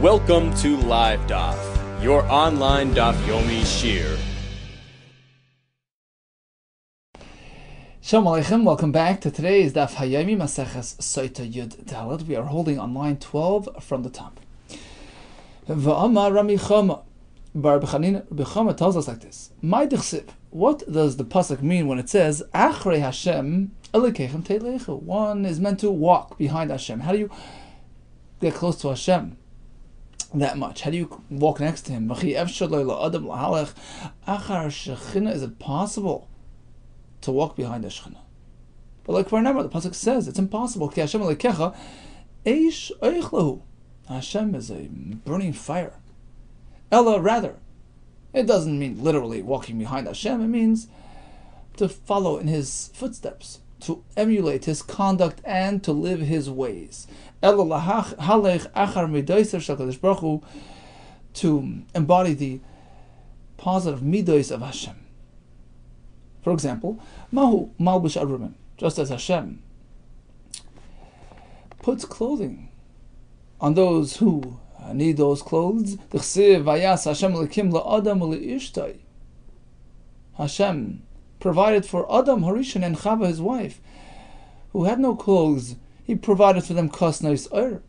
Welcome to Live Daf, your online Daf Yomi Shir. Shalom Aleichem, welcome back to today's Daf Hayomi Maseches SOTAH Yud Dalet. We are holding on line 12 from the top. V'amar Rami Chama, Bar B'chama tells us like this. My dichsiv, what does the pasuk mean when it says Achrei Hashem Elokeichem Teilechu? One is meant to walk behind Hashem. How do you get close to Hashem that much? How do you walk next to Him? Is it possible to walk behind the Shekhinah? But like for remember, the pasuk says it's impossible. Ki Hashem Elokecha eish oichlehu. Hashem is a burning fire. Ella, rather, it doesn't mean literally walking behind Hashem. It means to follow in His footsteps, to emulate His conduct, and to live His ways. Ella halech achar midoser shel Kadosh Baruch Hu, to embody the positive midos of Hashem. For example, Mahu Malbush Arumim, just as Hashem puts clothing on those who need those clothes. Hashem provided for Adam, Harishon, and Chava, his wife, who had no clothes. He provided for them kosnos oir,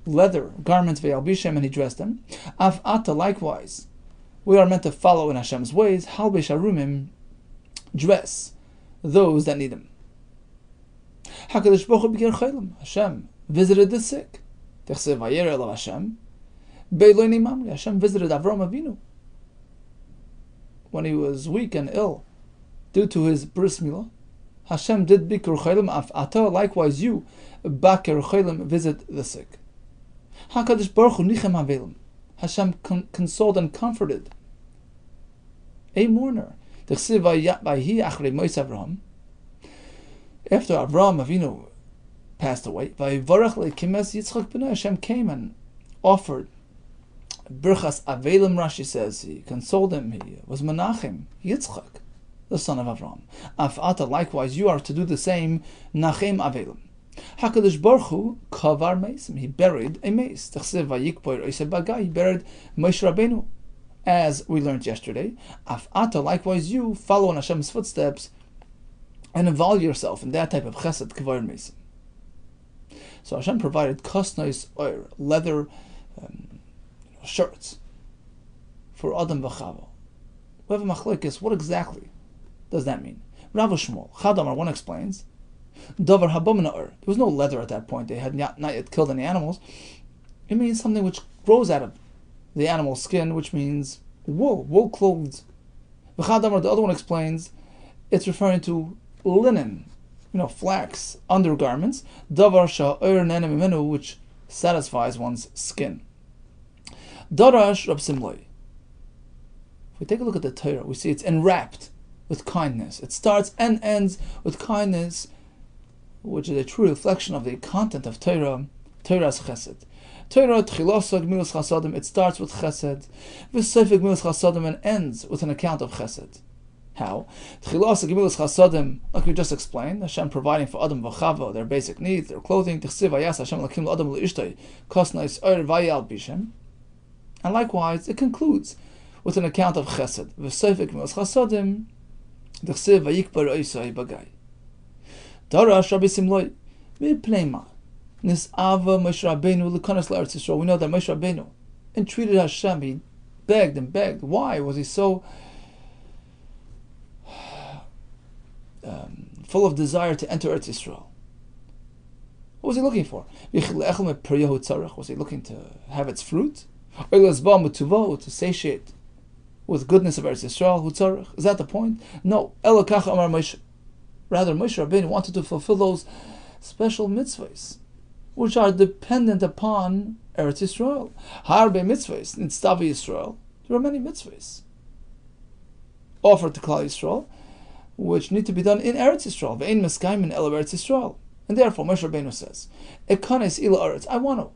leather garments, ve'albishem, and He dressed them. Av ata, likewise, we are meant to follow in Hashem's ways. Halbesh Arumim, dress those that need Him. HaKadosh Baruch Hu b'ger chaylim, Hashem visited the sick. Hashem visited Avram Avinu when he was weak and ill due to his bris milah. Hashem did bikur chaylim af ata, likewise you baker chaylim, visit the sick. HaKadosh Baruch Hu nichem havelim, Hashem consoled and comforted a mourner. After Avram Avinu passed away, Hashem came and offered Birchas Avelim. Rashi says He consoled him. He was Menachem Yitzchak, the son of Avram. Afata, likewise, you are to do the same. Nachem Avelim. Hakadosh Baruch Hu kavar meisim. He buried a mace. He buried Moshe Rabbeinu, as we learned yesterday. Afata, likewise, you follow in Hashem's footsteps and involve yourself in that type of chesed kavar meisim. So Hashem provided kosnos oir, leather shirts for Adam v'Chava. We have a machlokes. What exactly does that mean? Rav Shmuel Chadamar, one explains, davar habomina oir. There was no leather at that point. They had not yet killed any animals. It means something which grows out of the animal skin, which means wool clothes. V'Chadamar, the other one explains, it's referring to linen, flax undergarments, davar sha'oir nenem mimenu, which satisfies one's skin. Darash Rab Simloi. If we take a look at the Torah, we see it's enwrapped with kindness. It starts and ends with kindness, which is a true reflection of the content of Torah, Torah's chesed. Torah tchilasa gemilas chasadim, it starts with chesed, v'seifek gemilas chasadim, and ends with an account of chesed. How? Tchilasa gemilas chasadim, like we just explained, Hashem providing for Adam v'Chava their basic needs, their clothing. Tichsiv vayas Hashem lakim l'Adam l'ishtay kosnais oir vayal bishem. And likewise, it concludes with an account of chesed. V'seifek gemilas chasadim, tichsiv vayikbar oisai bagay. Darash Rabbi Simloi mipnei nis'ava Moshe Rabbeinu l'kanas l'Eretz Yisrael. We know that Moshe Rabbeinu entreated Hashem. He begged and begged. Why was he so full of desire to enter Eretz Yisrael? What was he looking for? Was he looking to have its fruit? To satiate with goodness of Eretz Yisrael? Is that the point? No. Rather, Moshe Rabbeinu wanted to fulfill those special mitzvahs which are dependent upon Eretz Yisrael. Harbe mitzvahs in Stavi Yisrael. There are many mitzvahs offered to Klal Yisrael which need to be done in Eretz Yisrael. Ve'ein meskayim in Eretz Yisrael. And therefore, Moshe Rabbeinu says, "Ekanes ila Eretz." I want to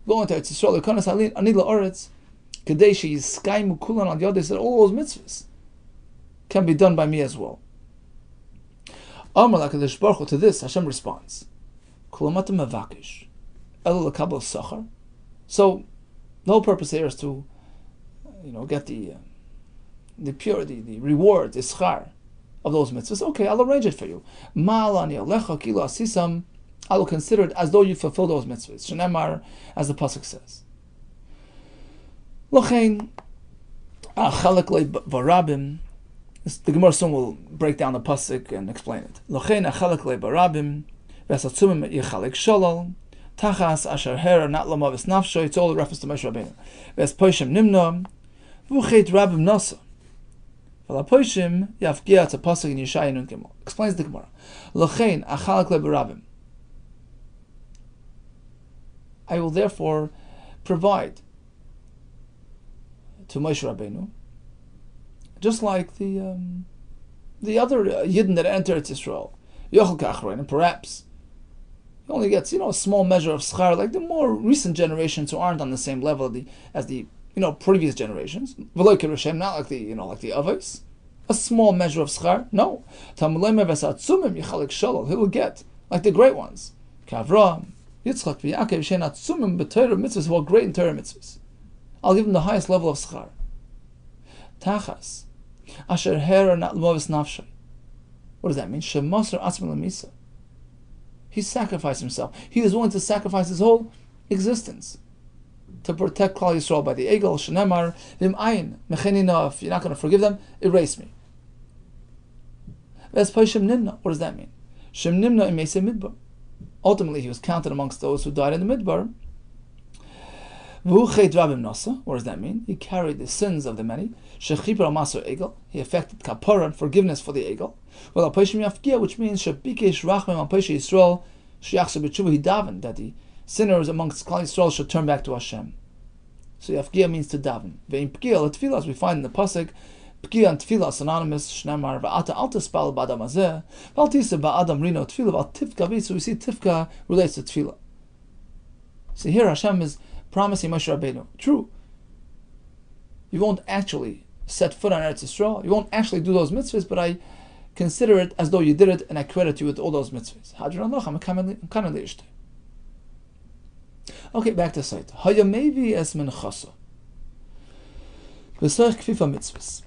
go into Eretz Yisrael. Ekanes anila Eretz. Kadeshi yiskaymu kulan al yodei. That all those mitzvahs can be done by me as well. Amar l'Hakadosh Baruch Hu, to this Hashem responds, so The whole purpose here is to, get the purity, the reward, the schar of those mitzvahs. Okay, I'll arrange it for you. I will consider it as though you fulfill those mitzvahs. Shenemar, as the pasuk says. L'chein achalek le'barabim. The Gemara soon will break down the pasuk and explain it. L'chein achalek le'barabim v'esatzumim yichalek shalal tachas asher hera not lamavis nafsho. It's all a reference to Moshe Rabbeinu. V'espoishim nimna v'uchet rabim nasa. V'lapoishim yafgia. It's a pasuk in Yeshaya Nun Gimel. Explains the Gemara. L'chein achalek le'barabim. I will therefore provide to Moshe Rabbeinu, just like the other Yidden that entered Israel, Yochel Kachrein, and perhaps he only gets a small measure of schar, like the more recent generations who aren't on the same level as the previous generations. Not like the Avos, a small measure of schar. No, he will get like the great ones, Kavram, Yitzchak, V'Yaakov, Shenat Sumim b'Torah mitzvahs, who are great in Torah mitzvahs. I'll give him the highest level of schar. Tachas, asher hera not l'movis nafshay. What does that mean? Shemasar atzmi l'misa. He sacrificed himself. He was willing to sacrifice his whole existence to protect Klal Yisrael by the egel. Shenemar v'im ayin mechenina. If you're not going to forgive them, erase me. V'espai shem nimna. What does that mean? Shem nimna im meisei midbar. Ultimately, he was counted amongst those who died in the midbar. What does that mean? He carried the sins of the many. He affected kapara and forgiveness for the egel. Which means he davened that the sinners amongst Klal Yisrael should turn back to Hashem. So yafgia means to daven. As we find in the pasuk, Pkia and tefillah synonymous. Shnamar va'ata al tispal ba'adam hazeh v'al tisa ba'adam rino tefillah v'al tifka vi. So we see tifka relates to tefillah. So here Hashem is promising Moshe Rabbeinu, true, you won't actually set foot on Eretz Yisrael, you won't actually do those mitzvahs, but I consider it as though you did it, and I credit you with all those mitzvahs. Okay, back to Sotah. Hayamevi es menchasa v'soich kfifa mitzvahs.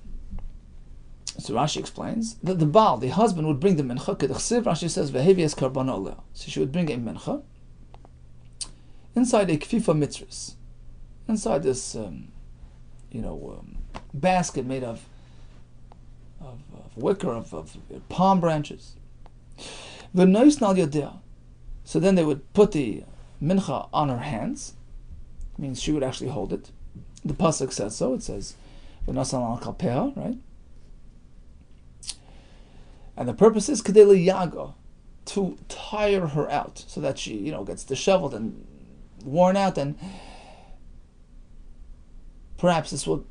So Rashi explains that the Baal, the husband, would bring the mincha. Kedachsiv, Rashi says, v'hevi es karban oleh. So she would bring a mincha inside a kfifa mitzvahs, inside this, basket made of wicker, of palm branches. V'nois nal yodea. So then they would put the mincha on her hands. It means she would actually hold it. The pasuk says so. It says, v'nois al kalpeha, right? And the purpose is kedei yaga, to tire her out, so that she, gets disheveled and worn out, and perhaps this will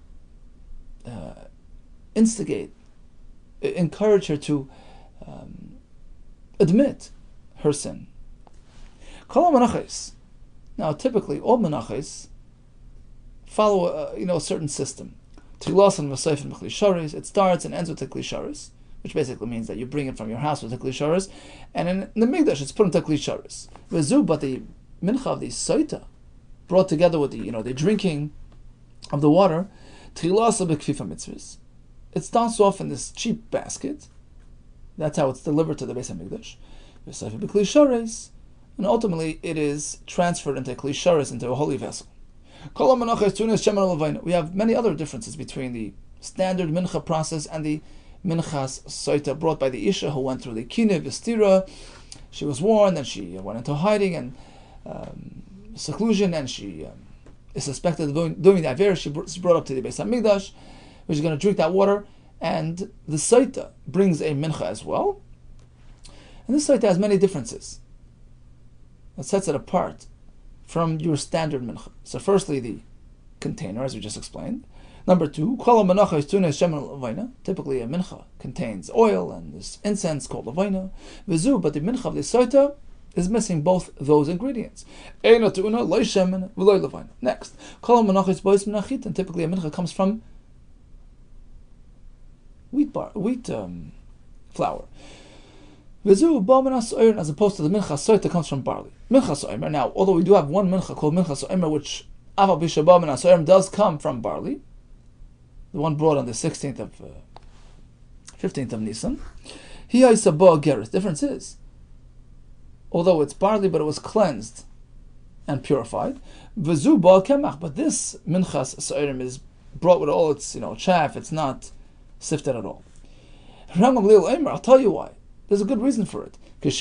encourage her to admit her sin. Kol menachos. Now, typically, all menachos follow a certain system. Tilas and v'seif and kli sharis. It starts and ends with the kli sharis, which basically means that you bring it from your house with the kli sharis, and in the mikdash it's put into kli sharis. But the mincha of the SOTAH, brought together with the drinking of the water, it starts off in this cheap basket. That's how it's delivered to the Beis HaMikdash. And ultimately it is transferred into kli sharis, into a holy vessel. We have many other differences between the standard mincha process and the minchas SOTAH brought by the Isha who went through the Kineh V'stira. She was warned, then she went into hiding and seclusion, and she is suspected of doing the Aver. She's brought up to the Beis HaMikdash, which is going to drink that water, and the SOTAH brings a mincha as well. And this SOTAH has many differences that sets it apart from your standard mincha. So firstly, the container, as we just explained. Number two, typically a mincha contains oil and this incense called levina. But the mincha of the SOTAH is missing both those ingredients. Next, typically a mincha comes from wheat flour. As opposed to the mincha SOTAH comes from barley. Now, although we do have one mincha called mincha so'emer, which Aval Bishabam and Asorim does come from barley, the one brought on the 15th of Nisan. Here is a Geras. Difference is, although it's barley, but it was cleansed and purified. V'zu ba kemach, but this minchas Asorim is brought with all its chaff. It's not sifted at all. I'll tell you why. There's a good reason for it. Just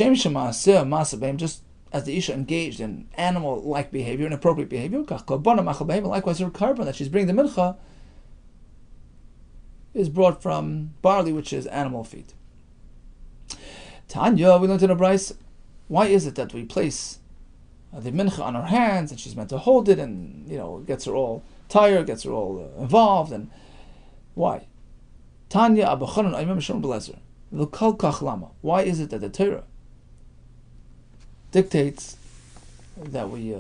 as the Isha engaged in animal-like behavior, inappropriate behavior, likewise her carbon that she's bringing the mincha is brought from barley, which is animal feed. Tanya, we learned in a brayse, why is it that we place the mincha on her hands and she's meant to hold it, and it gets her all tired, gets her all involved, and why? Tanya Abachanan Aimim Shem Belezer. Why is it that the Torah dictates that we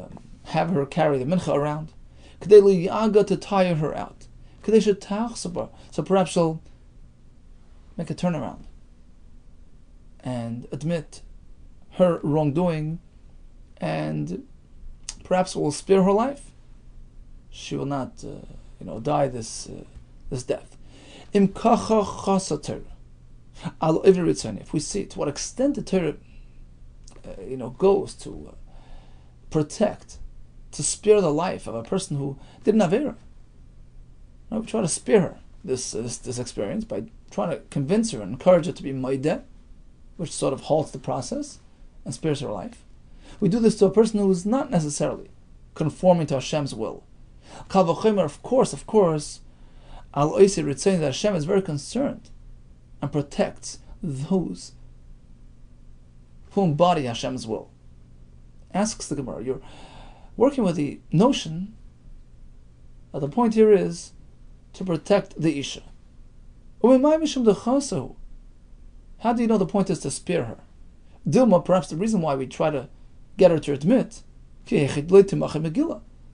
have her carry the mincha around? To tire her out. So perhaps she'll make a turnaround and admit her wrongdoing, and perhaps will spare her life. She will not, die this death. If we see to what extent the Torah, goes to protect, to spare the life of a person who didn't have error. We try to spare her this experience by trying to convince her and encourage her to be maideh, which sort of halts the process and spares her life. We do this to a person who is not necessarily conforming to Hashem's will. Kal v'chomer, of course, Al Oisei Ritzayin, that Hashem is very concerned and protects those who embody Hashem's will. Asks the Gemara, you're working with the notion that the point here is to protect the Isha. How do you know the point is to spare her? Dilma, perhaps the reason why we try to get her to admit, we're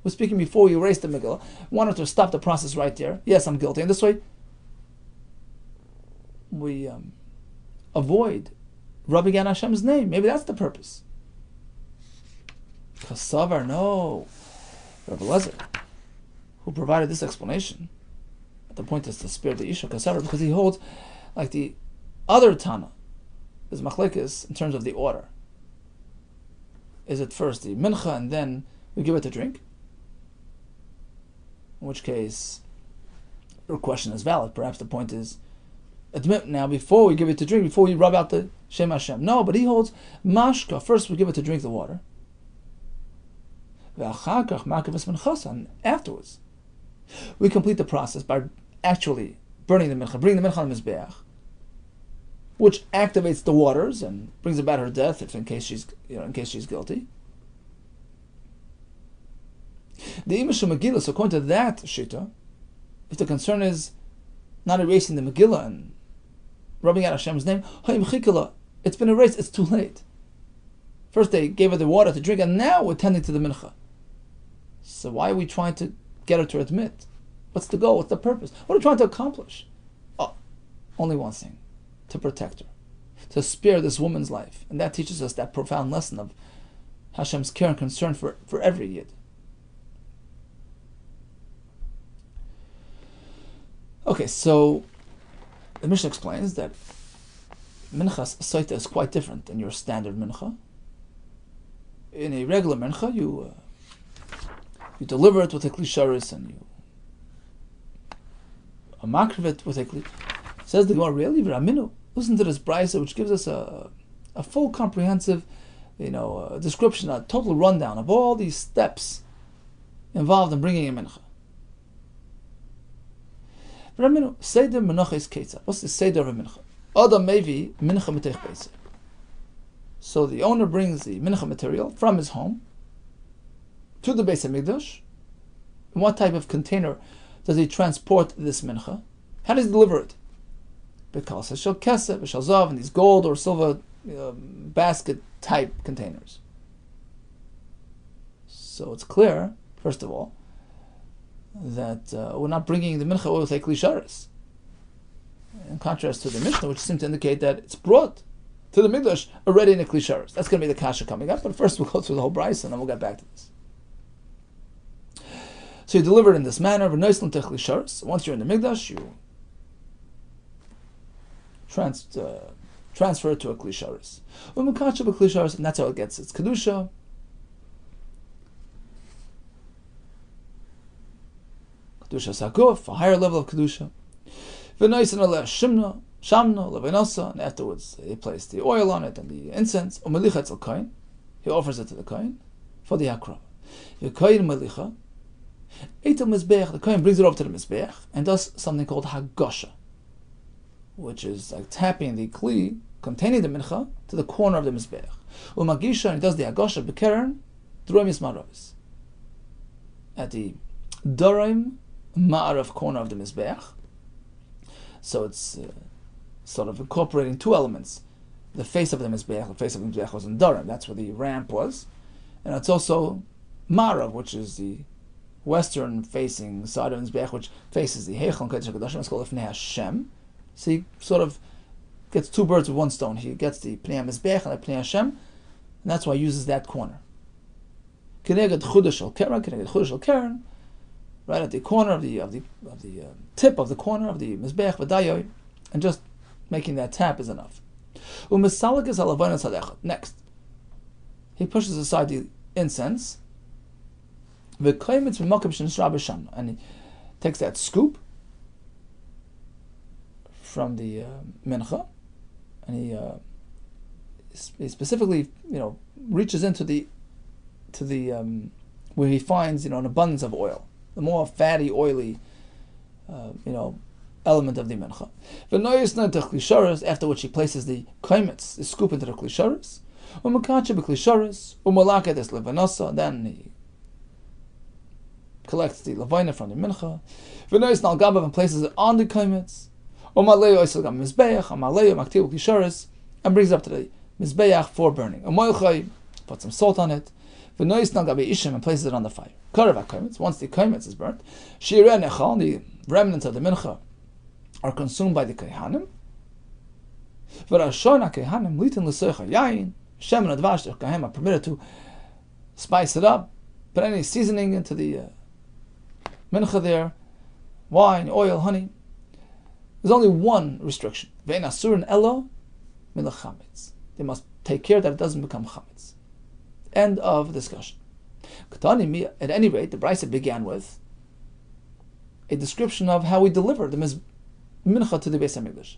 speaking before you erase the Megillah, wanted to stop the process right there. Yes, I'm guilty. And this way, we avoid rubbing out Hashem's name. Maybe that's the purpose. Kasavar, no. Rabbi Lezer, who provided this explanation, the point is to spare the Isha Kasavar, because he holds, like the other Tana, is machlekes in terms of the order. Is it first the mincha and then we give it to drink? In which case, your question is valid. Perhaps the point is, admit now before we give it to drink, before we rub out the Shem Hashem. No, but he holds mashka. First we give it to drink the water. And afterwards, we complete the process by actually burning the mincha, bringing the mincha on the mizbeach, which activates the waters and brings about her death, if in case she's guilty. The Imashu Megillah, so according to that Shita, if the concern is not erasing the Megillah and rubbing out Hashem's name, it's been erased, it's too late. First they gave her the water to drink, and now we're tending to the mincha. So why are we trying to get her to admit? What's the goal? What's the purpose? What are we trying to accomplish? Oh, only one thing. To protect her. To spare this woman's life. And that teaches us that profound lesson of Hashem's care and concern for every Yid. Okay, so the Mishnah explains that minchas SOTAH is quite different than your standard mincha. In a regular mincha, you deliver it with a kli sharis and you makriv it with a kli. Says the Gemara, really? V'raminu. Listen to this brayso, which gives us a full, comprehensive, description, a total rundown of all these steps involved in bringing a mincha. V'raminu, seder menacha is ketza. What's the seder of a mincha? Adam mevi mincha mitech beise. So the owner brings the mincha material from his home to the Beis HaMikdash. In what type of container does he transport this mincha? How does he deliver it? Because it's shel kesef, shel zav, and these gold or silver basket type containers. So it's clear, first of all, that we're not bringing the mincha with a kli sharis. In contrast to the Mishnah, which seems to indicate that it's brought to the Mikdash already in a kli sharis. That's going to be the kasha coming up, but first we'll go through the whole brayso and then we'll get back to this. So you deliver it in this manner. Once you're in the Mikdash, you transfer it to a Klisharis. And that's how it gets its Kedusha. Kedusha Sakuf, a higher level of Kedusha. And afterwards he placed the oil on it and the incense. He offers it to the Kohen for the Hakrava. The Kohen brings it over to the Mizbeach and does something called Hagosha, which is like tapping the Kli containing the Mincha to the corner of the Mizbeach. Umagisha, and he does the Hagosha B'Keren D'Roim Yismarovis, at the D'Roim Ma'arav corner of the Mizbeach. So it's sort of incorporating two elements. The face of the Mizbeach was in D'Roim, that's where the ramp was. And it's also Ma'arav, which is the western facing side of the Mizbeach, which faces the Heichal and Kodesh HaKadoshim. It's called Ifnei Hashem. So he sort of gets two birds with one stone. He gets the Pnei HaMizbeach and the Pnei Hashem, and that's why he uses that corner. Keneged Chudash al Keren, right at the corner of the tip of the corner of the Mizbeach V'Dayoy, and just making that tap is enough. Next, he pushes aside the incense, and he takes that scoop from the mincha, and he specifically, reaches into the where he finds, an abundance of oil, the more fatty, oily, element of the mincha. After which he places the kaimitz, the scoop into the klisharis, then he collects the levina from the mincha, and places it on the kaimitz, and brings it up to the mizbeach for burning. Puts some salt on it, and places it on the fire. Once the kaimitz is burnt, the remnants of the mincha are consumed by the kehanim. Shem and Advash, the kehanim are permitted to spice it up, put any seasoning into the mincha there, wine, oil, honey. There's only one restriction. They must take care that it doesn't become chametz. End of discussion. At any rate, the Brisa began with a description of how we deliver the mincha to the Beis HaMikdash.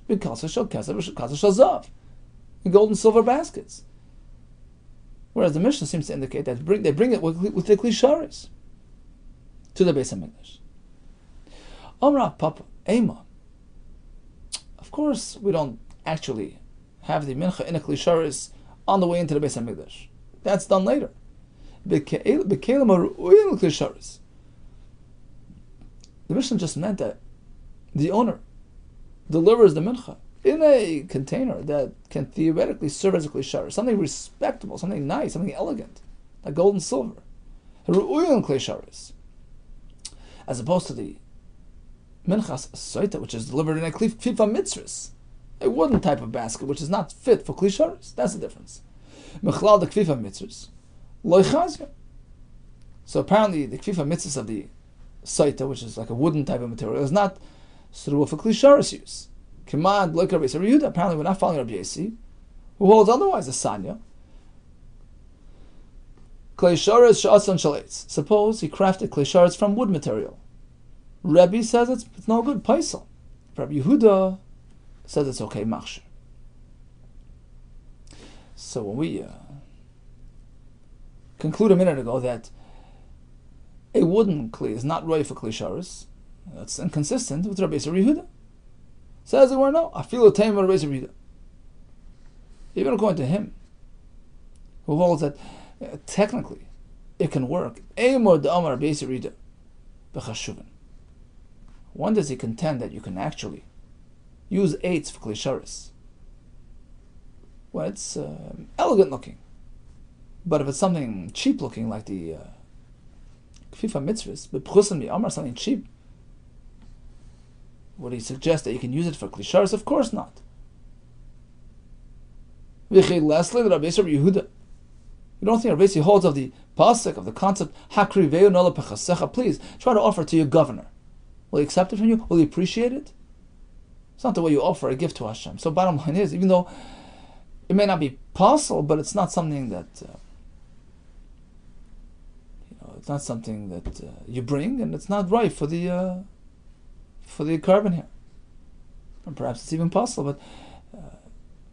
In gold and silver baskets. Whereas the Mishnah seems to indicate that they bring it with the klisharis to the Beis HaMikdash. Amra Papa Ema. Of course, we don't actually have the mincha in a klisharis on the way into the Beis HaMikdash. That's done later. The Mishnah just meant that the owner delivers the mincha in a container that can theoretically serve as a klisharis, something respectable, something nice, something elegant, like gold and silver. As opposed to the minchas SOTAH, which is delivered in a klifa mitzvahs, a wooden type of basket, which is not fit for klisharis. That's the difference. Mechlal the klifa mitzvahs, loichazia. So apparently the klifa mitzvahs of the SOTAH, which is like a wooden type of material, is not suitable for klisharis use. Command like Rabbi Yehuda. Apparently we're not following Rabbi Yesi, who holds otherwise, the Sanya. Klisharis sha'atzon shalates. Suppose he crafted klisharis from wood material. Rabbi says it's no good, paisel. Rabbi Yehuda says it's okay, machshir. So when we conclude a minute ago that a wooden kli is not right for klisharis, that's inconsistent with Rabbi Yehuda. Says it were no, I feel a time of Rabbi Yehuda. Even according to him, who holds that technically it can work. Eimor da'amar Rabbi Yehuda b'chashuven. When does he contend that you can actually use eights for klisharis? Well, it's elegant looking. But if it's something cheap looking, like the kfifa mitzvahs, but pchusim mi'amar, something cheap, would he suggest that you can use it for klisharis? Of course not. V'chei lesle Rabbi Yehuda You don't think Rabbi holds of the pasuk, of the concept, Hakri ve'u nola pechasecha, please try to offer it to your governor. Will he accept it from you? Will he appreciate it? It's not the way you offer a gift to Hashem. So bottom line is, even though it may not be possible, but it's not something that it's not something that you bring, and it's not right for the carbon here. And perhaps it's even possible, but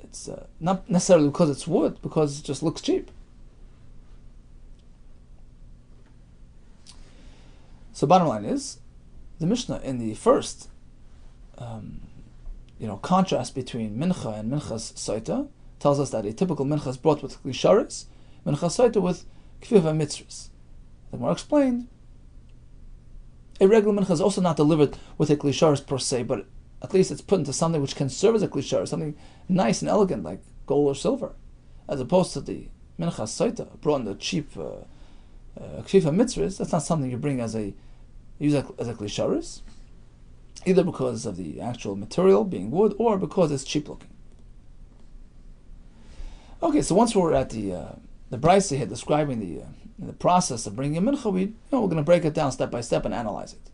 it's not necessarily because it's wood, because it just looks cheap. So bottom line is, the Mishnah in the first contrast between mincha and minchas soita tells us that a typical mincha is brought with klisharis, minchas soita with kfiva mitzvahs. The Gemara explained, a regular mincha is also not delivered with a klisharis per se, but at least it's put into something which can serve as a klisharis, something nice and elegant like gold or silver, as opposed to the minchas soita brought in the cheap kfiva mitzvahs. That's not something you bring as a klisharis, either because of the actual material being wood or because it's cheap looking. Okay, so once we're at the brisa here describing the process of bringing a mincha, we're going to break it down step by step and analyze it.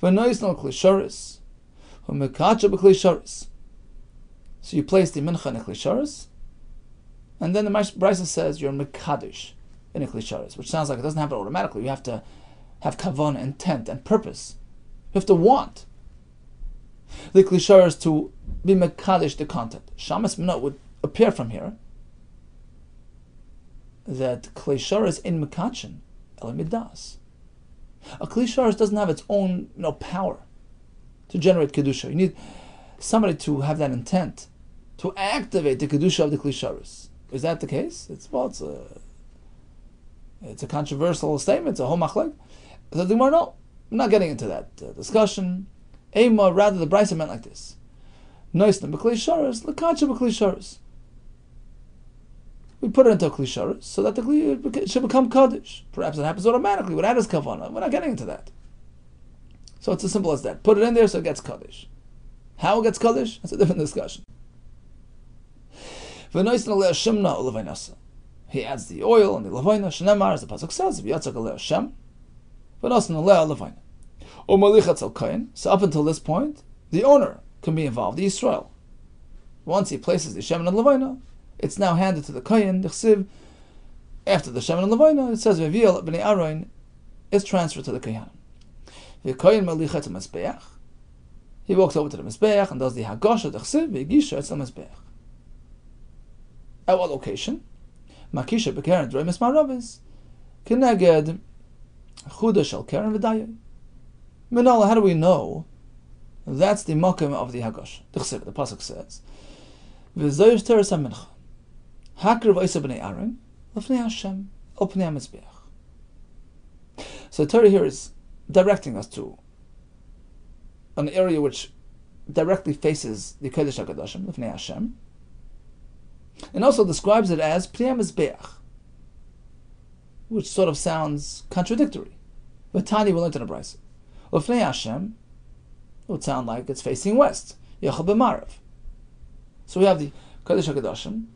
So you place the mincha in a klisharis, and then the brisa says you're mekadosh in a klisharis, which sounds like it doesn't happen automatically. You have to have kavanah, intent, and purpose. You have to want the klisharis to be mekadosh the content. Shamas minot would appear from here that klisharis in mekachin elamidas. A klisharis doesn't have its own power to generate kedusha. You need somebody to have that intent to activate the kedusha of the klisharis. Is that the case? It's a controversial statement. It's a whole machlek. So the Gemara, no, I'm not getting into that discussion. Ema, rather the brisa meant like this: Noisna b'klisharis, lekacha b'klisharis. We put it into a klisharis so that it should become kaddish. Perhaps it happens automatically without his kavanah. We're not getting into that. So it's as simple as that. Put it in there so it gets kaddish. How it gets kaddish? That's a different discussion. He adds the oil and the levayna. Shnemar, as the pasuk says, v'yatzak aleh Hashem. So up until this point, the owner can be involved, the Yisrael. Once he places the Shemen and Levayna, it's now handed to the Kohen, the Chsiv. After the Shemen and Levayna, it says V'viel b'nei Aron is transferred to the Kohen. The Kohen malichet to Mizbeach. He walks over to the Mizbeach and does the Hagosha, the Chsiv, v'yigisha it's the Mizbeach. At what location? Makisha b'keren drei mismaravis. Keneged Chuda shel keren v'dayay. Minala, how do we know that's the makom of the Hagosha? The Chsiv, the pasuk says, "V'zoyv teres hamincha, hakir v'oisa b'nei Aaron, l'fnei Hashem, el pnei hamizbeach." So the Torah here is directing us to an area which directly faces the Kodesh HaKadoshim, l'fnei Hashem, and also describes it as pnei hamizbeach, which sort of sounds contradictory. But Tani will learn to the brisa. L'fnei Hashem would sound like it's facing west. Yachal b'marav. So we have the Kodesh HaKadoshim,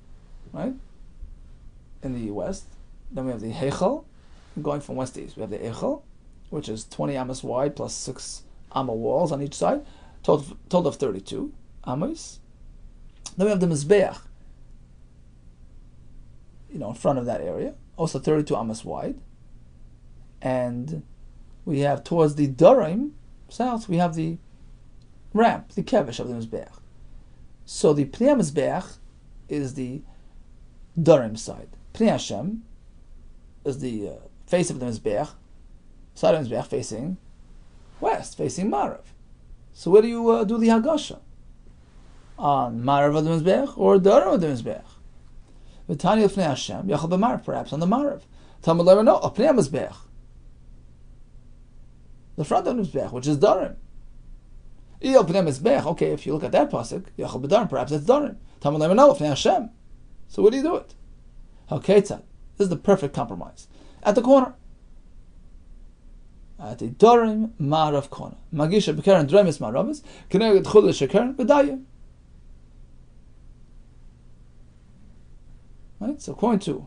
right, in the west. Then we have the Heichal, going from west to east. We have the Eichel, which is 20 amas wide plus 6 amma walls on each side, total of 32 amas. Then we have the Mizbeach, in front of that area, also 32 amas wide. And we have towards the Darim, south, we have the ramp, the kevish of the Mizbeach. So the Pnei Mizbeach is the Darim side. Pnei Hashem is the face of the Mizbeach, side of the Mizbeach facing west, facing Marav. So where do you do the Hagosha? On Marav of the Mizbeach or Darim of the Mizbeach? V'tani of Pnei Hashem, Yachal b'Marav, perhaps on the Marav. Talmud Lemer, no, of Pnei Mizbeach, the front of the Mizbeach, which is Darim. Okay, if you look at that pasuk, Yachal b'Darim, perhaps it's Darim. Talmud Lemer, no, of Pnei Hashem. So where do you do it? Okay, this is the perfect compromise. At the corner. At the Darim Marav corner. Magisha b'Keren Dremis Maravis, Keneged Chulish Shekeren b'Dayim. Right? So according to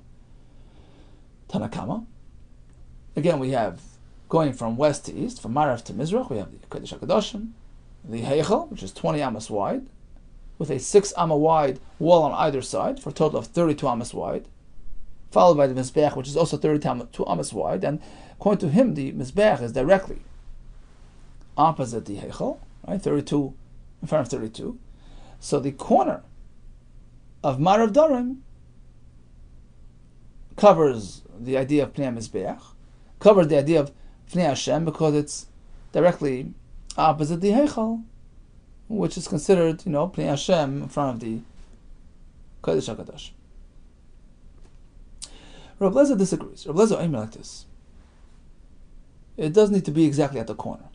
Tanakama. Again, we have going from west to east, from Marav to Mizrach, we have the Kodesh HaKadoshim, the Heichel, which is 20 amas wide, with a 6 amma wide wall on either side, for a total of 32 amas wide, followed by the Mizbeach, which is also 32 amas wide, and according to him, the Mizbeach is directly opposite the Heichel, right? 32 in front of 32. So the corner of Marav Darim covers the idea of Pnei Mizbeach, covers the idea of Pnei Hashem, because it's directly opposite the Heichel, which is considered, Pnei Hashem in front of the Kodesh HaKadosh. Rabbi Lezer disagrees. Rabbi Lezer aimed like this. It does need to be exactly at the corner.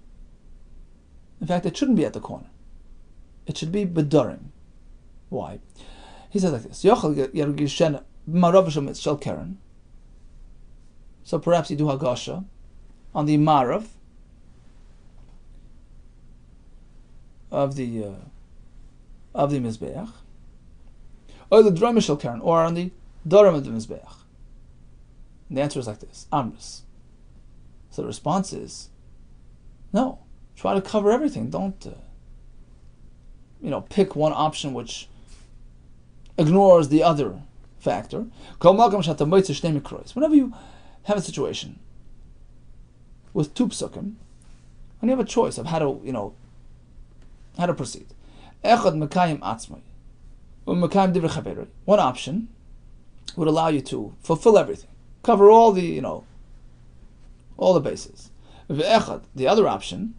In fact, it shouldn't be at the corner. It should be bedarim. Why? He says like this. So perhaps you do Hagasha on the Marav of the Mizbeach, or the Drum Shel Karen, or on the Darim of the Mizbeach. And the answer is like this: Amris. So the response is, no. Try to cover everything. Don't, pick one option which ignores the other factor. Whenever you have a situation with two psukim, and you have a choice of how to proceed. One option would allow you to fulfill everything, cover all the bases. The other option,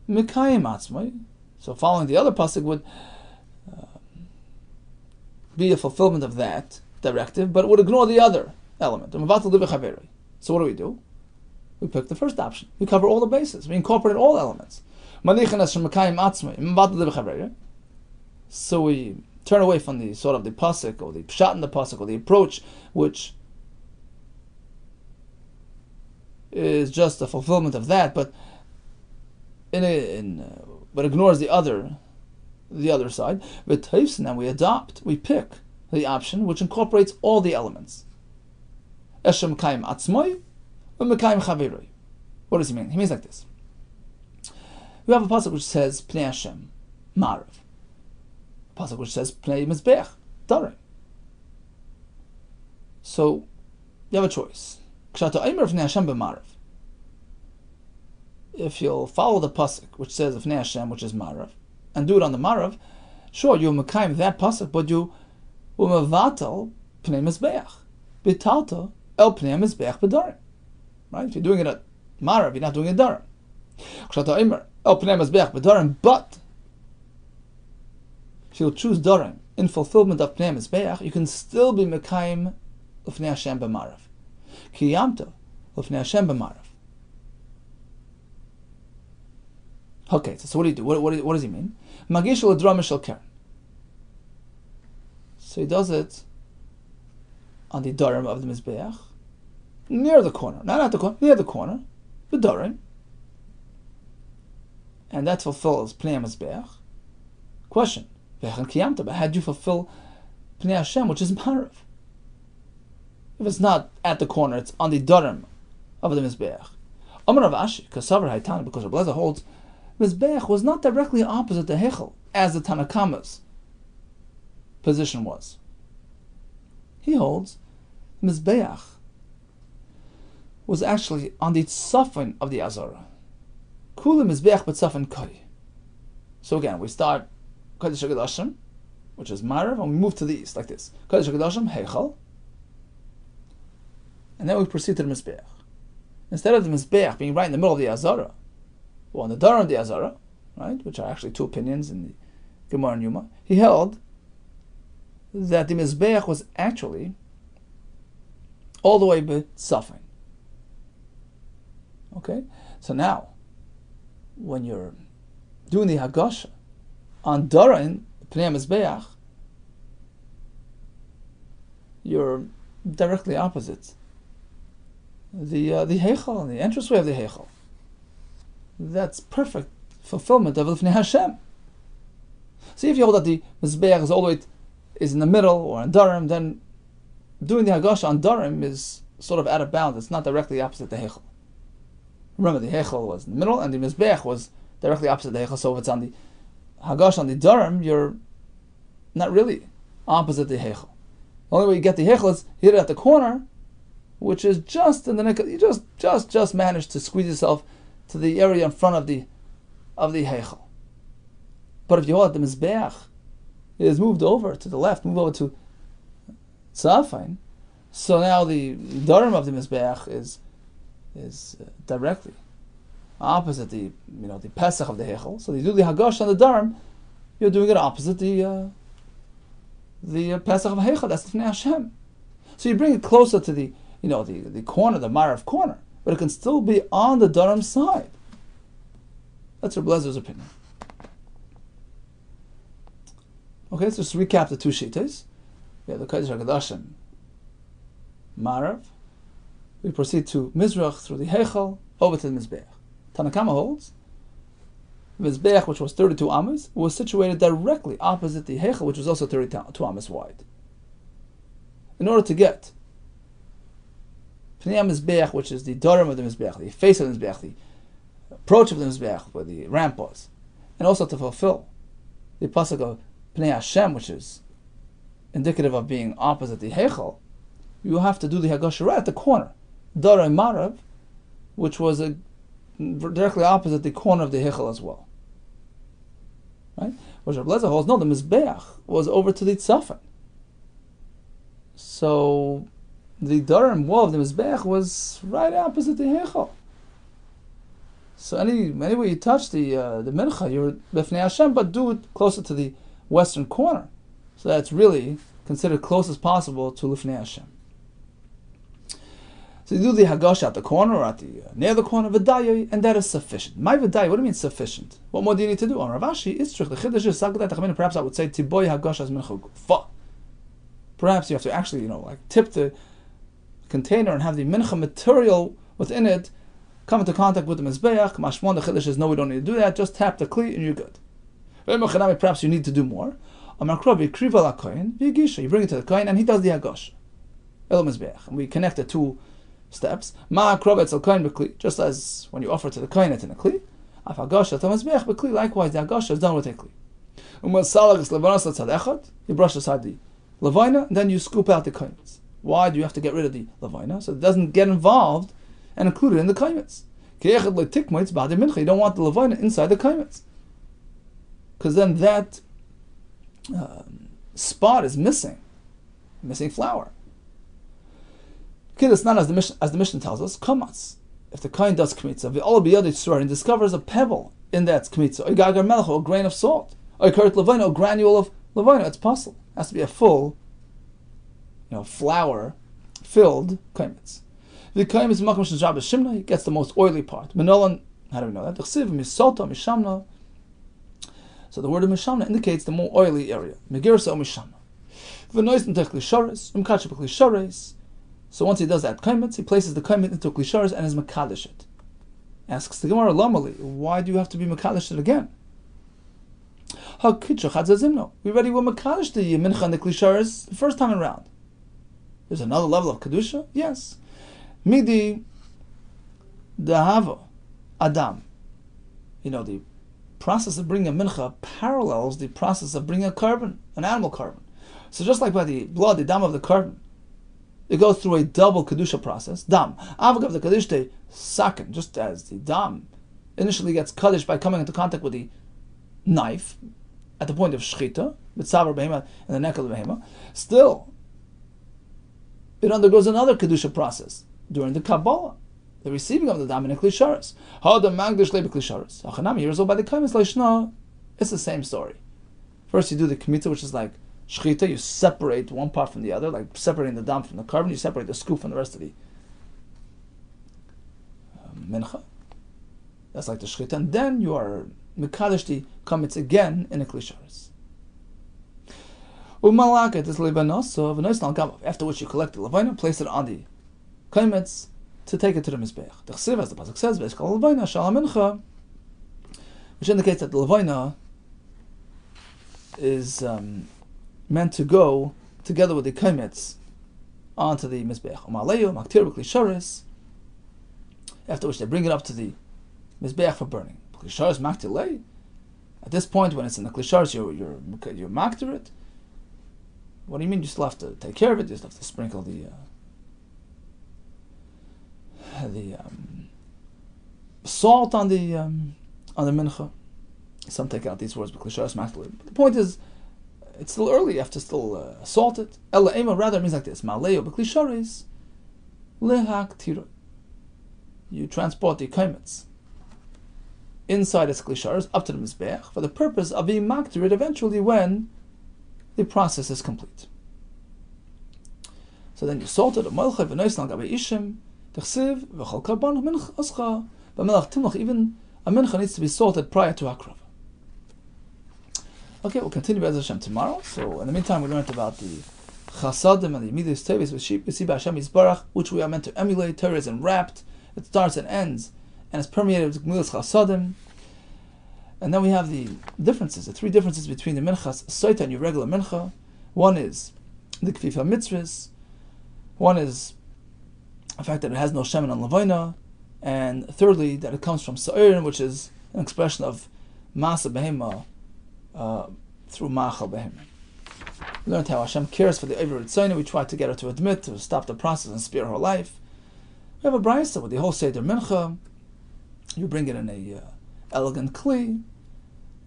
so following the other pasuk would be a fulfillment of that directive, but it would ignore the other element. So what do? We pick the first option. We cover all the bases. We incorporate all elements. So we turn away from the sort of the pasuk, or the pshat in the pasuk, or the approach which is just a fulfillment of that, but but ignores the other side. And we pick the option which incorporates all the elements. What does he mean? He means like this. We have a pasuk which says Pnei Hashem, Marav. A pasuk which says Pnei Mizbeach, Darim. So you have a choice. If you'll follow the pasuk which says of Pnei Hashem, which is Marav, and do it on the Marav, sure, you'll mekayim that pasuk, but you will mevatel Pnei Mizbeach, bitalta el Pnei Mizbeach b'darim. Right? If you're doing it at Marav, you're not doing it Darim. El Pnei Mizbeach b'darim, but if you'll choose Darim in fulfillment of Pnei Mizbeach, you can still be mekayim of Pnei Hashem b'Marav. Kiyamta of Pnei Hashem b'Marav. Okay, so what do you do? What does he mean? Magish l'dram shel keren. So he does it on the darim of the mizbeach, near the corner, not at the corner, near the corner, the darim, and that fulfills Pnei Mizbeach. Question: V'echan kiyamta? But how do you fulfill Pnei Hashem, which is Marav? If it's not at the corner, it's on the darim of the mizbeach. Amar Rav Ashi, Kasavar Haitana, because Rabbi Lezer holds Mizbeach was not directly opposite the Heichel, as the Tanakama's position was. He holds Mizbeach was actually on the tzafon of the Azara. Kula Mizbeach but tzafon kai. So again, we start Kodesh HaKadoshim, which is Marav, and we move to the east, like this. Kodesh HaKadoshim, Heichel, and then we proceed to the Mizbeach. Instead of the Mizbeach being right in the middle of the Azara, or on the Darim of the Azara, right, which are actually two opinions in the Gemara and Yuma, he held that the Mizbeach was actually all the way b'tzafin. Okay? So now, when you're doing the Hagasha on Darim, Pnei Mizbeach, you're directly opposite the Heichel, and the entranceway of the Heichel. That's perfect fulfillment of Pnei Hashem. See, if you hold that the Mizbeach is all the way is in the middle or in Darim, then doing the Hagasha on Darim is sort of out of bounds. It's not directly opposite the Heichel. Remember, the Heichel was in the middle, and the Mizbeach was directly opposite the Heichel. So if it's on the Hagasha on the Darim, you're not really opposite the Heichel. The only way you get the Heichel is hit it at the corner, which is just in the neck. You just managed to squeeze yourself to the area in front of the Heichel. But if you hold the Mizbeach, it is moved over to the left, move over to Tzafin. So now the Darim of the Mizbeach is directly opposite the Pesach of the Heichel. So you do the Hagash on the Darim, you're doing it opposite the Pesach of Heichel. That's the Fnei Hashem. So you bring it closer to the corner, the Marav corner, but it can still be on the Darim side. That's Rabbi Lezer's opinion. Okay, let's just recap the two shittas. We have the Kodesh HaKadoshim, Marav. We proceed to Mizrach through the Heichel, over to the Mizbeach. Tanakama holds, Mizbeach, which was 32 amas, was situated directly opposite the Heichel, which was also 32 amas wide. In order to get Pnei Mizbeach, which is the Darim of the Mizbeach, the face of the Mizbeach, the approach of the Mizbeach, where the ramp was, and also to fulfill the pasuk of Pnei Hashem, which is indicative of being opposite the Heichel, you have to do the Hagasha right at the corner, Darim Marav, which was directly opposite the corner of the Heichel as well. Right? Which Rabbi Lezer holds, no, the Mizbeach was over to the Tzafin. So the Darim wall of the Mizbeach was right opposite the Heichel. So any way you touch the Mincha, you're B'fnei Hashem, but do it closer to the western corner. So that's really considered close as possible to Lifnei Hashem. So you do the Hagash at the corner or at the near the corner, V'dayai, and that is sufficient. My V'dayai, what do you mean sufficient? What more do you need to do? On Ravashi, Istrich, the Chiddush is Sagdat Tachamina, perhaps I would say, Tiboy Hagash as Mincha Gufa. Perhaps you have to actually, tip the container and have the Mincha material within it come into contact with the Mizbeach. Mashmon, the Chiddush is, no, we don't need to do that, just tap the Kli and you're good. Perhaps you need to do more. You bring it to the Kohen and he does the Hagash. And we connect the two steps. Just as when you offer to the Kohen, it's in a Kli. Likewise, the Hagash is done with a Kli. You brush aside the Levina, and then you scoop out the Kohenets. Why do you have to get rid of the Levina? So it doesn't get involved and included in the Kohenets. You don't want the Levina inside the Kohenets, because then that spot is missing flour. It's not as the Mishnah tells us. Kamatz, if the Kohen does kmitza, and discovers a pebble in that kmitza, or gagar melech, or a grain of salt, or karet levina, or granule of levina, it's possible. It has to be a full, flour-filled kmitz. The Kohen is makom shel Shabbos Shimna. He gets the most oily part. Menolan, how do we know that? D'chsiv misotah mishamna. So the word of mishamna indicates the more oily area. Megirsa or mishamna. V'nois n'tech klishares, umkachep klishares. So once he does that kaimetz, he places the kaimet into klishares and is makadosh it. Asks the Gemara, Lamali, why do you have to be makadosh it again? We already were makadosh the mincha and the klishares the first time around. There's another level of kedusha? Yes. Midi dahava adam. The process of bringing a mincha parallels the process of bringing a carbon, an animal carbon. So just like by the blood, the dam of the carbon, it goes through a double kedusha process. Dam. Avagav the kadishte sakin, just as the dam initially gets kaddish by coming into contact with the knife at the point of shchita, with savar behema in the neck of the behema. Still, it undergoes another kedusha process during the Kabbalah, the receiving of the dam in a klisharis. How the magdish lebe klisharis. Achanami here is all by the kaimis leishna. It's the same story. First, you do the kmitza, which is like shchita. You separate one part from the other, like separating the dam from the carbon. You separate the scoop from the rest of the mincha. That's like the shchita, and then you are mekadesh the kamitz again in a klisharis. After which you collect the levina, place it on the kamitz to take it to the mizbeach. The chsiv, as the pasuk says, "V'eshkal levina shal mincha," which indicates that the levina is meant to go together with the kamitz onto the Mizbeach. Umaleyu, maktir b'kli sharis, after which they bring it up to the Mizbeach for burning. Kli sharis maktir lei. At this point, when it's in the Kli sharis, you're maktir it. What do you mean? You still have to take care of it. You just have to sprinkle the salt on the mincha. Some take out these words, but the point is, it's still early. You have to still salt it. Ella ema rather means like this: Maleo b'klisharis lehak tira. You transport the kaimets inside its klisharis up to the mizbeach for the purpose of being maktir it eventually when the process is complete. So then you salt it. Even a mincha needs to be salted prior to Akrav. Okay, we'll continue Be'ez Hashem tomorrow. So in the meantime, we learned about the chasadim and the midas tevis with Hashem Yisbarach, which we are meant to emulate. Torah is enwrapped; it starts and ends, and it's permeated with gemilas chasadim. And then we have the differences, the three differences between the minchas SOTAH and your regular mincha. One is the kfifa mitzvahs. One is the fact that it has no shemen on levina, and thirdly that it comes from sa'ir, which is an expression of masa behema through ma'achal behema. We learned how Hashem cares for the Over Ritzaina. We tried to get her to admit, to stop the process and spare her life. We have a brayso with the whole seder mincha. You bring it in a elegant kli.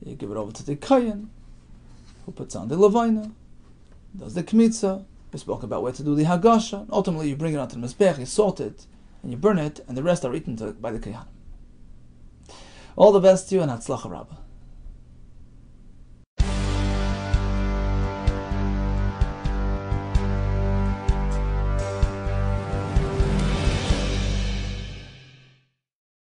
You give it over to the kayin, who puts on the levina, does the kmitza. We spoke about where to do the hagasha. Ultimately, you bring it onto the mizbech, you salt it, and you burn it, and the rest are eaten by the kayanim. All the best to you, and hatzlacha rabbah.